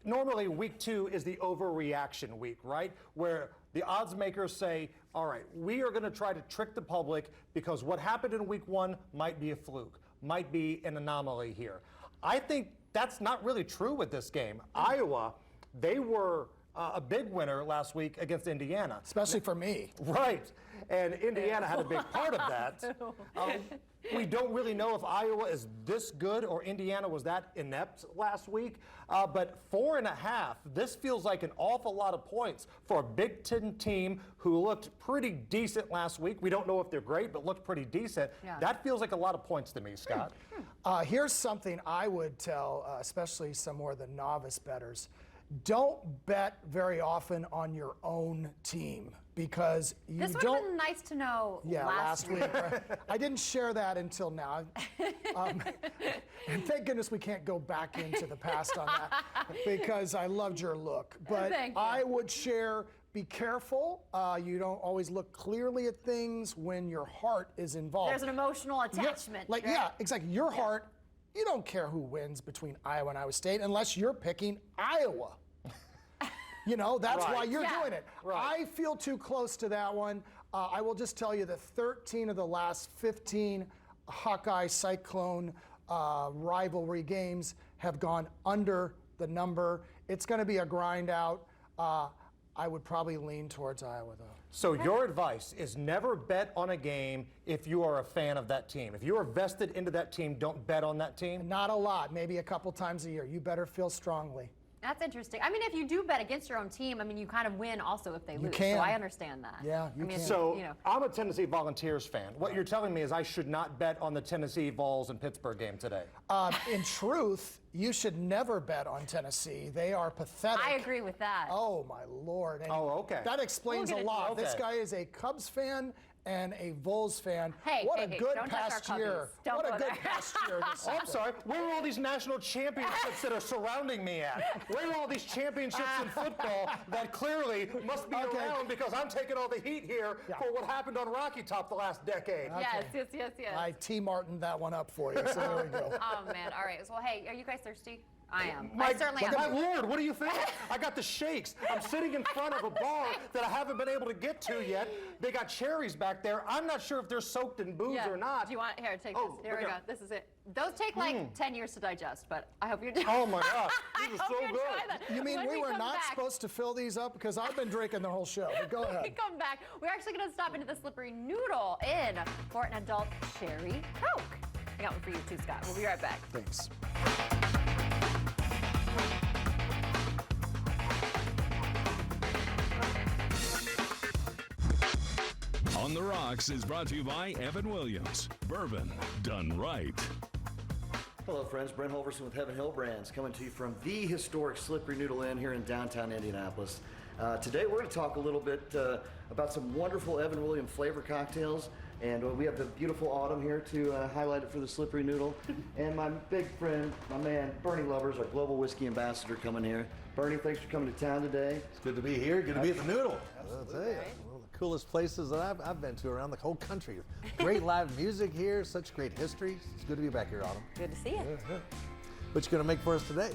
Speaker 2: Normally, week 2 is the overreaction week, right? Where the odds makers say, all right, we are going to try to trick the public because what happened in week 1 might be a fluke, might be an anomaly here. I think that's not really true with this game. Iowa, they were a big winner last week against Indiana.
Speaker 3: Especially for me.
Speaker 2: Right. And Indiana had a big part of that. We don't really know if Iowa is this good or Indiana was that inept last week. But 4.5, this feels like an awful lot of points for a Big Ten team who looked pretty decent last week. We don't know if they're great, but looked pretty decent. Yeah. That feels like a lot of points to me, Scott.
Speaker 3: Here's something I would tell, especially some more of the novice bettors. Don't bet very often on your own team because you
Speaker 1: this would have been nice to know last week.
Speaker 3: Right? I didn't share that until now. And thank goodness we can't go back into the past on that because I loved your look. But I would share, be careful. You don't always look clearly at things when your heart is involved.
Speaker 1: There's an emotional attachment.
Speaker 3: Yeah, exactly. Your heart, you don't care who wins between Iowa and Iowa State unless you're picking Iowa. You know, that's why you're doing it. I feel too close to that one. I will just tell you that 13 of the last 15 Hawkeye Cyclone rivalry games have gone under the number. It's going to be a grind out. I would probably lean towards Iowa, though.
Speaker 2: So your advice is never bet on a game if you are a fan of that team. If you are vested into that team, don't bet on that team?
Speaker 3: Not a lot, maybe a couple times a year. You better feel strongly.
Speaker 1: That's interesting. I mean, if you do bet against your own team, I mean, you kind of win also if they lose.
Speaker 3: Can.
Speaker 1: So I understand that.
Speaker 3: Yeah, you can.
Speaker 2: So I'm a Tennessee Volunteers fan. What you're telling me is I should not bet on the Tennessee Vols and Pittsburgh game today.
Speaker 3: In truth, you should never bet on Tennessee. They are pathetic.
Speaker 1: I agree with that.
Speaker 3: Oh, my Lord. And
Speaker 2: okay.
Speaker 3: That explains a lot. This guy is a Cubs fan and a Vols fan.
Speaker 1: What
Speaker 3: a good past year. What a good past year.
Speaker 2: Oh, I'm sorry. Where are all these national championships that are surrounding me at? Where are all these championships in football that clearly must be around because I'm taking all the heat here for what happened on Rocky Top the last decade?
Speaker 1: Yes.
Speaker 3: I T. Martin'd that one up for you, so there we go.
Speaker 1: Oh, man. All right. Well, hey, are you guys thirsty? I am.
Speaker 2: I
Speaker 1: certainly am.
Speaker 2: My Lord, what do you think? I got the shakes. I'm sitting in front of a bar that I haven't been able to get to yet. They got cherries back there. I'm not sure if they're soaked in booze or not.
Speaker 1: Do you want, here, take this. Here we go. This is it. Those take like 10 years to digest, but I hope you're doing
Speaker 2: Oh my gosh, this is so good.
Speaker 3: You mean we were not supposed to fill these up? Because I've been drinking the whole show. But go ahead.
Speaker 1: When we come back, we're actually going to stop into the Slippery Noodle in for an adult cherry Coke. I got one for you too, Scott. We'll be right back.
Speaker 3: Thanks.
Speaker 4: On the Rocks is brought to you by Evan Williams. Bourbon done right.
Speaker 7: Hello, friends. Brent Holverson with Heaven Hill Brands, coming to you from the historic Slippery Noodle Inn here in downtown Indianapolis. Today, we're going to talk a little bit about some wonderful Evan Williams flavor cocktails And we have the beautiful autumn here to highlight it for the Slippery Noodle. And my big friend, my man, Bernie Lovers, our global whiskey ambassador, coming here. Bernie, thanks for coming to town today.
Speaker 8: It's good to be here. Good to be at the Noodle. I'll tell you, one of the coolest places that I've been to around the whole country. Great live music here, such great history. It's good to be back here, Autumn.
Speaker 9: Good to see you.
Speaker 8: Yeah. What you gonna make for us today?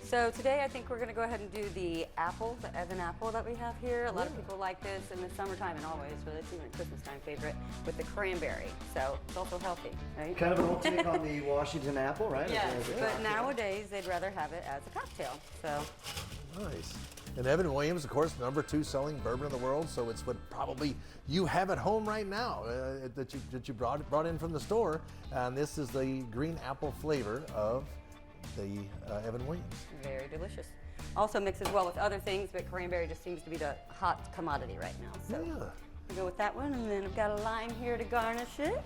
Speaker 9: So today I think we're going to go ahead and do the apple, the Evan apple that we have here. A lot of people like this in the summertime and always, but it's even a Christmas time favorite with the cranberry. So it's also healthy, right?
Speaker 7: Kind of an old take on the Washington apple, right?
Speaker 9: Yes,
Speaker 7: As a
Speaker 9: but
Speaker 7: cocktail.
Speaker 9: nowadays they'd rather have it as a cocktail. So
Speaker 8: Nice. And Evan Williams, of course, #2 selling bourbon in the world. So it's what probably you have at home right now that you brought in from the store. And this is the green apple flavor of the Evan Williams.
Speaker 9: very delicious. Also mixes well with other things, but cranberry just seems to be the hot commodity right now. So
Speaker 8: Yeah.
Speaker 9: we go with that one, and then I've got a lime here to garnish it.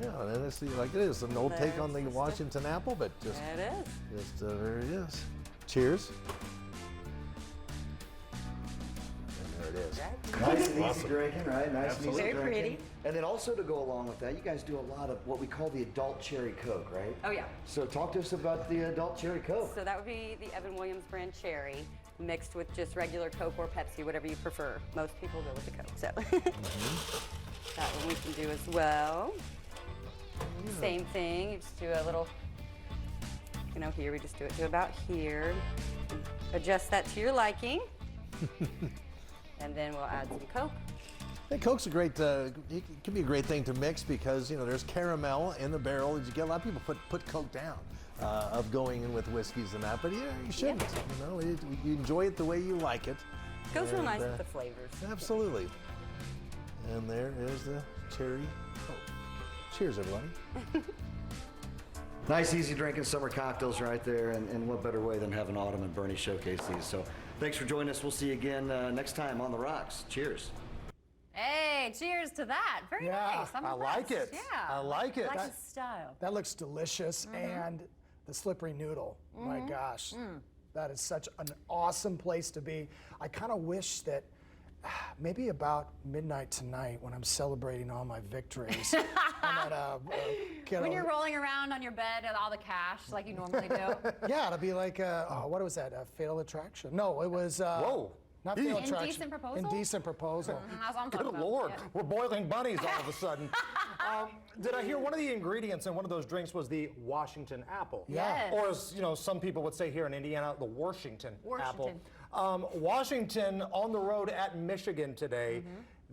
Speaker 8: Yeah, and it's like it is an old take on the
Speaker 9: There's the
Speaker 8: Washington apple, but just
Speaker 9: It is.
Speaker 8: there it is. Cheers. And there it is.
Speaker 7: Nice and easy drinking, right? Nice and easy
Speaker 9: Very
Speaker 7: drinking.
Speaker 9: pretty.
Speaker 7: And then also to go along with that, you guys do a lot of what we call the adult cherry Coke, right?
Speaker 9: Oh yeah.
Speaker 7: So talk to us about the adult cherry Coke.
Speaker 9: So that would be the Evan Williams brand cherry mixed with just regular Coke or Pepsi, whatever you prefer. Most people go with the Coke, so that one we can do as well. Same thing, you just do a little, here we just do it to about here. Adjust that to your liking. And then we'll add some Coke.
Speaker 8: Hey, Coke's a great, it can be a great thing to mix because, there's caramel in the barrel. You get a lot of people put Coke down of going in with whiskeys and that, but you shouldn't. You enjoy it the way you like it.
Speaker 9: Goes real
Speaker 8: And,
Speaker 9: nice with the flavors.
Speaker 8: Absolutely. And there is the cherry Coke. Cheers, everybody.
Speaker 7: Nice, easy drinking summer cocktails right there, and what better way than having Autumn and Bernie showcase these. So thanks for joining us. We'll see you again next time on The Rocks. Cheers.
Speaker 1: Hey, cheers to that. Very
Speaker 3: Yeah,
Speaker 1: nice. I'm
Speaker 2: I like
Speaker 1: impressed.
Speaker 2: it.
Speaker 1: Yeah.
Speaker 2: I like it.
Speaker 1: I like
Speaker 2: That-
Speaker 1: his style.
Speaker 3: That looks delicious. And the Slippery Noodle, my gosh, that is such an awesome place to be. I kind of wish that maybe about midnight tonight when I'm celebrating all my victories, I'm gonna get
Speaker 1: When
Speaker 3: a-
Speaker 1: you're rolling around on your bed and all the cash like you normally do.
Speaker 3: yeah, it'll be like, what was that, a Fatal Attraction? No, it was,
Speaker 2: Whoa.
Speaker 3: not Fatal
Speaker 2: Indecent
Speaker 3: Attraction.
Speaker 1: Proposal?
Speaker 3: Indecent Proposal.
Speaker 1: That's what I'm talking
Speaker 2: Good
Speaker 1: about.
Speaker 2: Lord,
Speaker 1: Yeah.
Speaker 2: we're boiling bunnies all of a sudden. Did I hear one of the ingredients in one of those drinks was the Washington apple?
Speaker 1: Yes.
Speaker 2: Or as some people would say here in Indiana, the Washington apple.
Speaker 1: Washington.
Speaker 2: Washington on the road at Michigan today.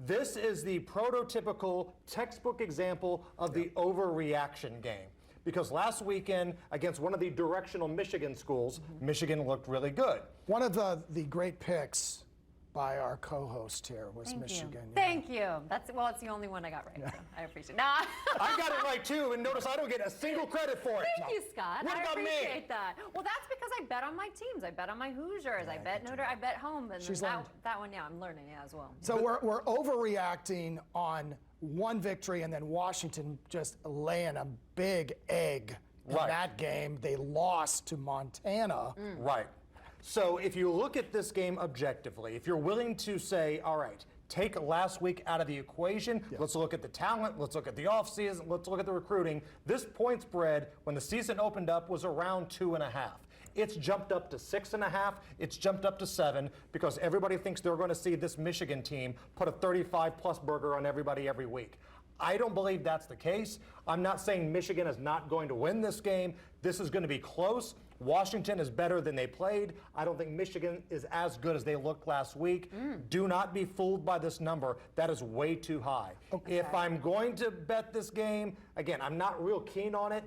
Speaker 2: This is the prototypical textbook example of the overreaction game. Because last weekend against one of the directional Michigan schools, Michigan looked really good.
Speaker 3: One of the great picks by our co-host here was
Speaker 1: Thank
Speaker 3: Michigan.
Speaker 1: you.
Speaker 3: yeah.
Speaker 1: Thank you. It's the only one I got right. So I appreciate it. Nah.
Speaker 2: I got it right too, and notice I don't get a single credit for it.
Speaker 1: Thank you, Scott.
Speaker 2: What
Speaker 1: I
Speaker 2: about me?
Speaker 1: appreciate that. Well, that's because I bet on my teams. I bet on my Hoosiers. I bet I bet home. And
Speaker 3: She's
Speaker 1: that,
Speaker 3: learned.
Speaker 1: that one, yeah, I'm learning as well.
Speaker 3: So we're overreacting on one victory and then Washington just laying a big egg in
Speaker 2: Right.
Speaker 3: that game. They lost to Montana.
Speaker 2: Right. So if you look at this game objectively, if you're willing to say, all right, take last week out of the equation, let's look at the talent, let's look at the offseason, let's look at the recruiting. This point spread, when the season opened up, was around 2.5. It's jumped up to 6.5. It's jumped up to 7 because everybody thinks they're going to see this Michigan team put a 35-plus burger on everybody every week. I don't believe that's the case. I'm not saying Michigan is not going to win this game. This is going to be close. Washington is better than they played. I don't think Michigan is as good as they looked last week. Do not be fooled by this number. That is way too high. If I'm going to bet this game, again, I'm not real keen on it.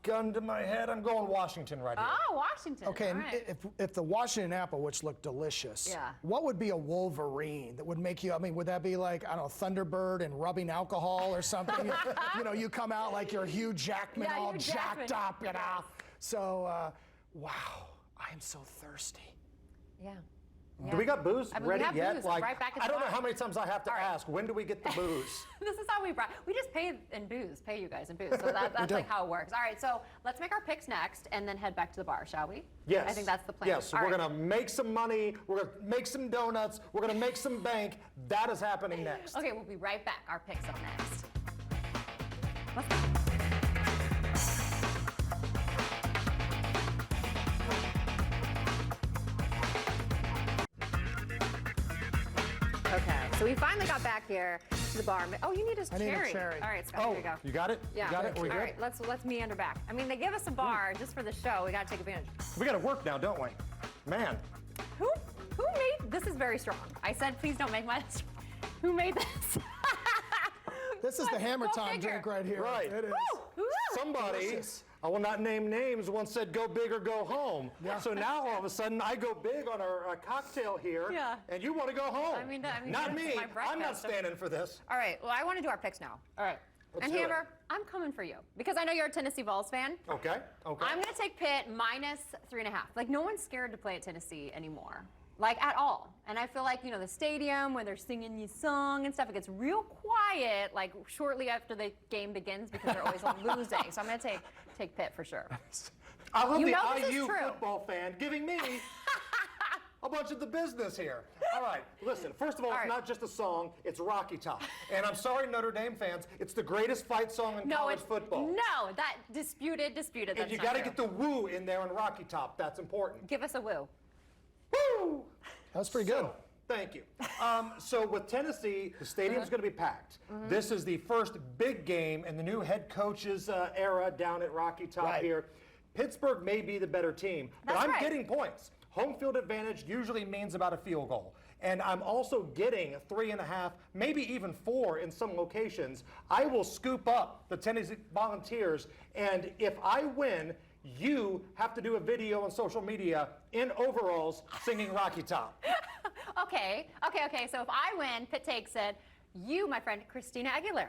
Speaker 2: Gun to my head, I'm going Washington right here.
Speaker 1: Oh, Washington.
Speaker 3: Okay,
Speaker 1: All
Speaker 3: and
Speaker 1: right.
Speaker 3: if the Washington apple, which looked delicious,
Speaker 1: Yeah.
Speaker 3: what would be a Wolverine that would make you, would that be like, I don't know, Thunderbird and rubbing alcohol or something? You come out like you're Hugh Jackman,
Speaker 1: Yeah,
Speaker 3: all
Speaker 1: Hugh
Speaker 3: jacked
Speaker 1: Jackman.
Speaker 3: up, So, wow, I am so thirsty.
Speaker 1: Yeah.
Speaker 2: Do we got booze
Speaker 1: I mean, we
Speaker 2: ready
Speaker 1: have
Speaker 2: yet?
Speaker 1: booze right back at
Speaker 2: I
Speaker 1: the
Speaker 2: don't know
Speaker 1: bar.
Speaker 2: how many times I have to
Speaker 1: All right.
Speaker 2: ask, when do we get the booze?
Speaker 1: This is how we just pay in booze, pay you guys in booze. So that's like how it works. All right, so let's make our picks next and then head back to the bar, shall we?
Speaker 2: Yes.
Speaker 1: I think that's the plan.
Speaker 2: Yes,
Speaker 1: All
Speaker 2: we're
Speaker 1: right.
Speaker 2: going to make some money. We're going to make some donuts. We're going to make some bank. That is happening next.
Speaker 1: Okay, we'll be right back. Our picks up next. Let's go. Okay, so we finally got back here to the bar. Oh, you need a
Speaker 3: need a
Speaker 1: cherry.
Speaker 3: cherry.
Speaker 1: All right, Scott, here you go.
Speaker 2: You got it?
Speaker 1: Yeah.
Speaker 2: You got it? Are we
Speaker 1: All
Speaker 2: good?
Speaker 1: right, let's meander back. I mean, they give us a bar just for the show. We got to take advantage.
Speaker 2: We got to work now, don't we? Man.
Speaker 1: Who made this? Is very strong. I said, please don't make my. Who made this?
Speaker 3: This is the hammer
Speaker 1: Go
Speaker 3: time
Speaker 1: figure.
Speaker 3: drink right here.
Speaker 2: Right.
Speaker 3: It is.
Speaker 1: Woo!
Speaker 2: Somebody,
Speaker 3: Delicious.
Speaker 2: I will not name names, once said go big or go home. So now all of a sudden I go big on our cocktail here,
Speaker 1: Yeah.
Speaker 2: and you want to go home.
Speaker 1: I mean,
Speaker 2: not
Speaker 1: that's
Speaker 2: me.
Speaker 1: my
Speaker 2: I'm not
Speaker 1: breakfast.
Speaker 2: standing for this.
Speaker 1: All right, well, I want to do our picks now. All right.
Speaker 2: Let's
Speaker 1: And
Speaker 2: do it.
Speaker 1: Hammer, I'm coming for you because I know you're a Tennessee Vols fan.
Speaker 2: Okay. Okay.
Speaker 1: I'm going to take Pitt -3.5. Like, no one's scared to play at Tennessee anymore. Like, at all. And I feel like, the stadium, when they're singing the song and stuff, it gets real quiet, like, shortly after the game begins because they're always losing. So I'm going to take Pitt for sure.
Speaker 2: I love
Speaker 1: You
Speaker 2: the
Speaker 1: know this is
Speaker 2: IU
Speaker 1: true.
Speaker 2: football fan giving me a bunch of the business here. All right, listen, first of all,
Speaker 1: All
Speaker 2: it's
Speaker 1: right.
Speaker 2: not just a song, it's Rocky Top. And I'm sorry, Notre Dame fans, it's the greatest fight song in
Speaker 1: No,
Speaker 2: college
Speaker 1: it's
Speaker 2: football.
Speaker 1: No, that disputed.
Speaker 2: And
Speaker 1: That's
Speaker 2: you
Speaker 1: not
Speaker 2: got to
Speaker 1: true.
Speaker 2: get the woo in there in Rocky Top. That's important.
Speaker 1: Give us a woo.
Speaker 2: Woo!
Speaker 3: That was pretty good.
Speaker 2: So, thank you. So with Tennessee, the stadium's going to be packed. This is the first big game in the new head coach's era down at Rocky Top
Speaker 3: Right.
Speaker 2: here. Pittsburgh may be the better team, but
Speaker 1: That's
Speaker 2: I'm
Speaker 1: right.
Speaker 2: getting points. Home field advantage usually means about a field goal. And I'm also getting 3.5, maybe even 4 in some locations. I will scoop up the Tennessee Volunteers, and if I win, you have to do a video on social media in overalls singing Rocky Top.
Speaker 1: Okay. So if I win, Pitt takes it. You, my friend, Christina Aguilera.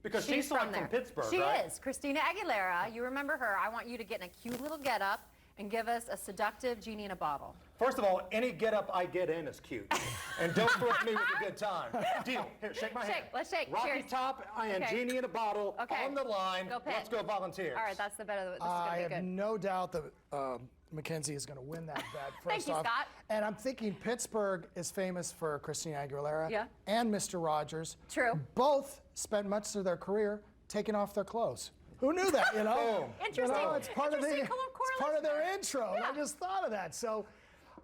Speaker 2: Because she's from
Speaker 1: there.
Speaker 2: Pittsburgh,
Speaker 1: She
Speaker 2: right?
Speaker 1: is. Christina Aguilera. You remember her. I want you to get in a cute little getup and give us a seductive genie in a bottle.
Speaker 2: First of all, any getup I get in is cute. And don't threaten me with a good time. Deal. Here, shake my hand.
Speaker 1: Shake. Let's shake.
Speaker 2: Rocky
Speaker 1: Cheers.
Speaker 2: Top and
Speaker 1: Okay.
Speaker 2: genie in a bottle
Speaker 1: Okay.
Speaker 2: on the line.
Speaker 1: Go Pitt.
Speaker 2: Let's go Volunteers.
Speaker 1: All right, that's the better. This is
Speaker 3: I
Speaker 1: gonna be
Speaker 3: have
Speaker 1: good.
Speaker 3: no doubt that Mackenzie is going to win that bet.
Speaker 1: Thank
Speaker 3: First
Speaker 1: you,
Speaker 3: off.
Speaker 1: Scott.
Speaker 3: And I'm thinking Pittsburgh is famous for Christina Aguilera
Speaker 1: Yeah.
Speaker 3: and Mr. Rogers.
Speaker 1: True.
Speaker 3: Both spent much of their career taking off their clothes. Who knew that? You know.
Speaker 2: Boom.
Speaker 1: Interesting.
Speaker 3: You know, it's part of
Speaker 1: Interesting
Speaker 3: it's part of their
Speaker 1: correlation
Speaker 3: intro.
Speaker 1: Yeah.
Speaker 3: I just thought of that. So.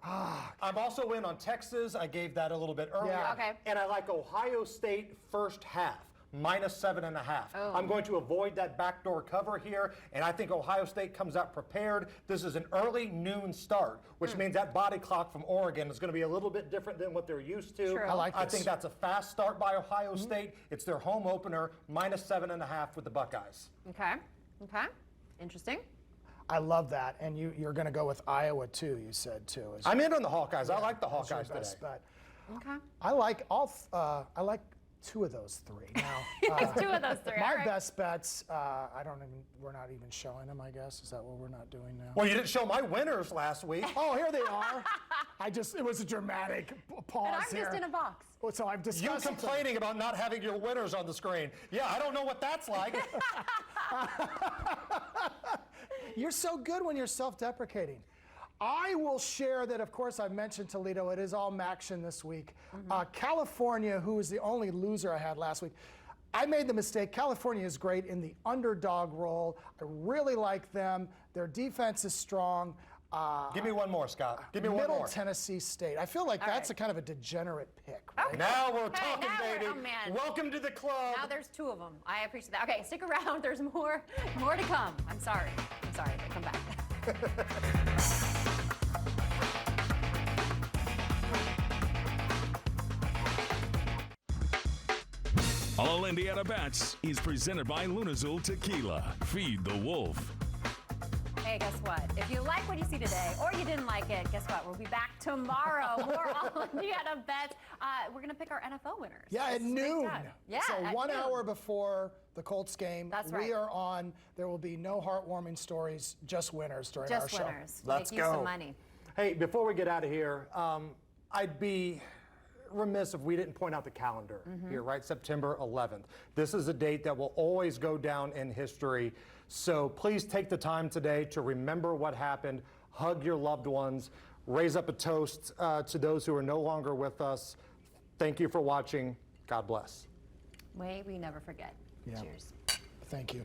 Speaker 2: I'm also in on Texas. I gave that a little bit earlier.
Speaker 3: Yeah.
Speaker 1: Okay.
Speaker 2: And I like Ohio State first half. -7.5.
Speaker 1: Oh.
Speaker 2: I'm going to avoid that backdoor cover here, and I think Ohio State comes out prepared. This is an early noon start, which means that body clock from Oregon is going to be a little bit different than what they're used to.
Speaker 1: True. I
Speaker 3: like
Speaker 2: I
Speaker 3: this.
Speaker 2: think that's a fast start by Ohio State. It's their home opener, -7.5 with the Buckeyes.
Speaker 1: Okay. Interesting.
Speaker 3: I love that, and you're going to go with Iowa too. You said too.
Speaker 2: I'm in on the Hawkeyes. I like the
Speaker 3: That's your
Speaker 2: Hawkeyes today.
Speaker 3: best bet.
Speaker 1: Okay.
Speaker 3: I like all. I like 2 of those 3. Now,
Speaker 1: It's 2 of those 3.
Speaker 3: my
Speaker 1: All right.
Speaker 3: best bets. We're not even showing them. I guess is that what we're not doing now?
Speaker 2: Well, you didn't show my winners last week.
Speaker 3: Oh, here they are. It was a dramatic pause
Speaker 1: And I'm
Speaker 3: here.
Speaker 1: just in a box.
Speaker 3: Oh, so I've
Speaker 2: You
Speaker 3: discussed it.
Speaker 2: complaining about not having your winners on the screen. Yeah, I don't know what that's like.
Speaker 3: You're so good when you're self-deprecating. I will share that, of course, I've mentioned Toledo. It is all Maction this week. California, who was the only loser I had last week, I made the mistake. California is great in the underdog role. I really like them. Their defense is strong.
Speaker 2: Give me one more, Scott. Give me one
Speaker 3: Middle
Speaker 2: more.
Speaker 3: Tennessee State. I feel like
Speaker 1: All
Speaker 3: that's
Speaker 1: right.
Speaker 3: a kind of a degenerate pick, right?
Speaker 2: Now we're
Speaker 1: Okay,
Speaker 2: talking,
Speaker 1: now we're-
Speaker 2: baby.
Speaker 1: oh, man.
Speaker 2: Welcome to the club.
Speaker 1: Now there's 2 of them. I appreciate that. Okay, stick around. There's more to come. I'm sorry, but come back.
Speaker 4: All Indiana Bets is presented by LUNAZUL Tequila. Feed the wolf.
Speaker 1: Hey, guess what? If you like what you see today, or you didn't like it, guess what? We'll be back tomorrow. More All Indiana Bets. We're going to pick our NFL winners.
Speaker 3: Yeah, at
Speaker 1: This is a great
Speaker 3: noon.
Speaker 1: time. Yeah,
Speaker 3: so
Speaker 1: at
Speaker 3: 1
Speaker 1: noon.
Speaker 3: hour before the Colts game,
Speaker 1: That's
Speaker 3: we
Speaker 1: right.
Speaker 3: are on. There will be no heartwarming stories, just winners during our
Speaker 1: Just
Speaker 3: show.
Speaker 1: winners.
Speaker 2: Let's
Speaker 1: Make you
Speaker 2: go.
Speaker 1: some money.
Speaker 2: Hey, before we get out of here, I'd be remiss if we didn't point out the calendar here, right? September 11th. This is a date that will always go down in history. So please take the time today to remember what happened, hug your loved ones, raise up a toast to those who are no longer with us. Thank you for watching. God bless.
Speaker 1: May we never forget.
Speaker 3: Yeah.
Speaker 1: Cheers.
Speaker 3: Thank you.